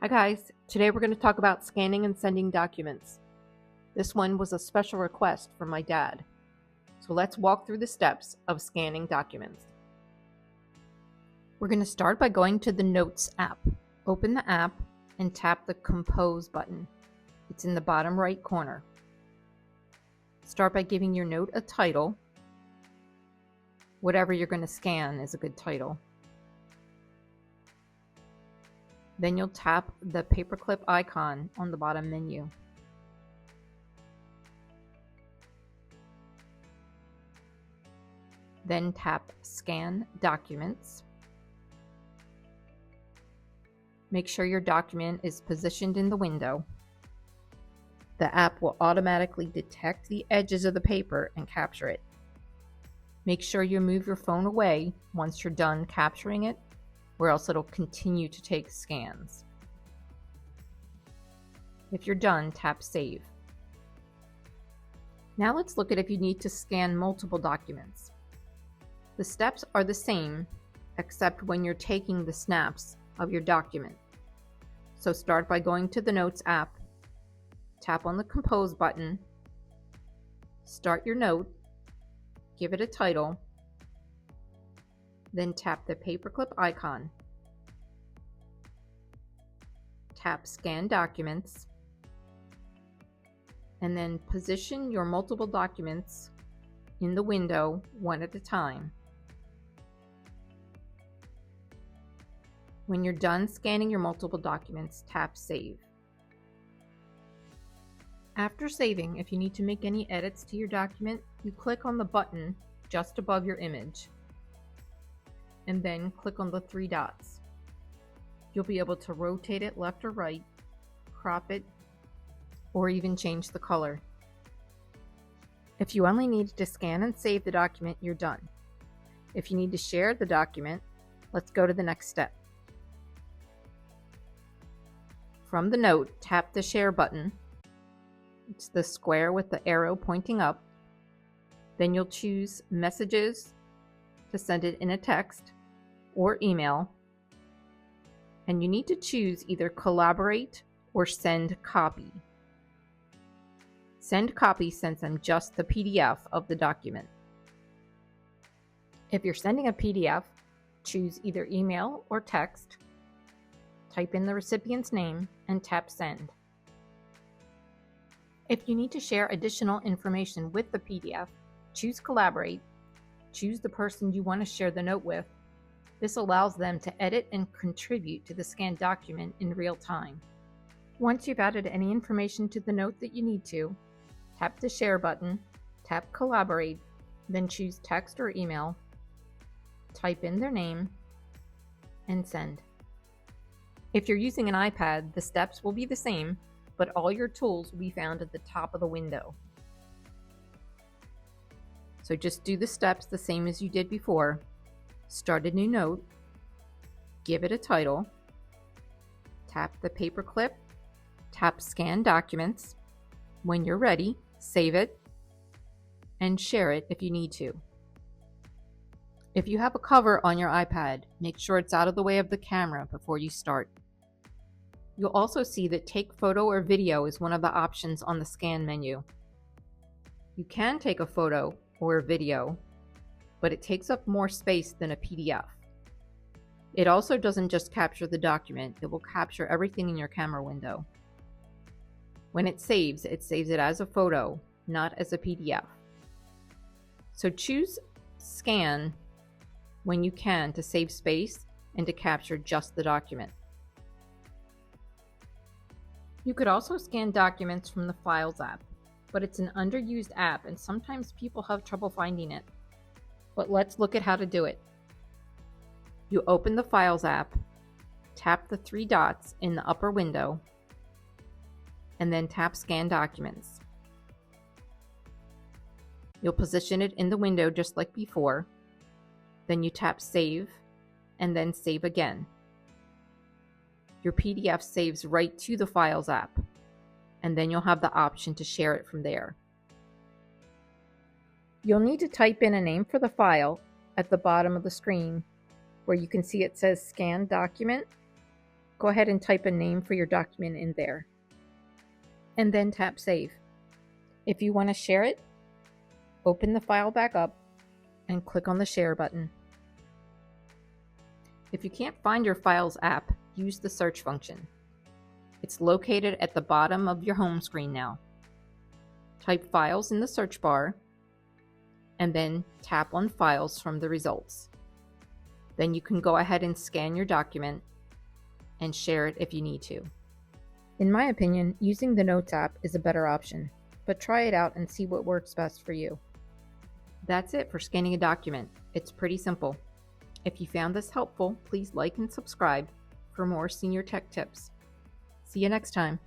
Hi guys, today we're going to talk about scanning and sending documents. This one was a special request from my dad. So let's walk through the steps of scanning documents. We're going to start by going to the Notes app. Open the app and tap the Compose button. It's in the bottom right corner. Start by giving your note a title. Whatever you're going to scan is a good title. Then you'll tap the paperclip icon on the bottom menu. Then tap Scan Documents. Make sure your document is positioned in the window. The app will automatically detect the edges of the paper and capture it. Make sure you move your phone away once you're done capturing it, or else it'll continue to take scans. If you're done, tap Save. Now let's look at if you need to scan multiple documents. The steps are the same, except when you're taking the snaps of your document. So start by going to the Notes app, tap on the Compose button, start your note, give it a title, then tap the paperclip icon. Tap Scan Documents, and then position your multiple documents in the window one at a time. When you're done scanning your multiple documents, tap Save. After saving, if you need to make any edits to your document, you click on the button just above your image, and then click on the three dots. You'll be able to rotate it left or right, crop it, or even change the color. If you only need to scan and save the document, you're done. If you need to share the document, let's go to the next step. From the note, tap the Share button. It's the square with the arrow pointing up. Then you'll choose Messages to send it in a text or email. And you need to choose either Collaborate or Send Copy. Send Copy sends them just the PDF of the document. If you're sending a PDF, choose either email or text, type in the recipient's name, and tap Send. If you need to share additional information with the PDF, choose Collaborate, choose the person you want to share the note with. This allows them to edit and contribute to the scanned document in real time. Once you've added any information to the note that you need to, tap the Share button, tap Collaborate, then choose Text or Email, type in their name, and send. If you're using an iPad, the steps will be the same, but all your tools will be found at the top of the window. So just do the steps the same as you did before. Start a new note, give it a title, tap the paperclip, tap Scan Documents. When you're ready, save it, and share it if you need to. If you have a cover on your iPad, make sure it's out of the way of the camera before you start. You'll also see that Take Photo or Video is one of the options on the Scan menu. You can take a photo or a video, but it takes up more space than a PDF. It also doesn't just capture the document, it will capture everything in your camera window. When it saves it as a photo, not as a PDF. So choose Scan when you can to save space and to capture just the document. You could also scan documents from the Files app, but it's an underused app and sometimes people have trouble finding it. But let's look at how to do it. You open the Files app, tap the three dots in the upper window, and then tap Scan Documents. You'll position it in the window just like before. Then you tap Save, and then Save again. Your PDF saves right to the Files app, and then you'll have the option to share it from there. You'll need to type in a name for the file at the bottom of the screen where you can see it says Scan Document. Go ahead and type a name for your document in there, and then tap Save. If you want to share it, open the file back up and click on the Share button. If you can't find your Files app, use the search function. It's located at the bottom of your home screen now. Type Files in the search bar, and then tap on Files from the results. Then you can go ahead and scan your document and share it if you need to. In my opinion, using the Notes app is a better option, but try it out and see what works best for you. That's it for scanning a document. It's pretty simple. If you found this helpful, please like and subscribe for more senior tech tips. See you next time.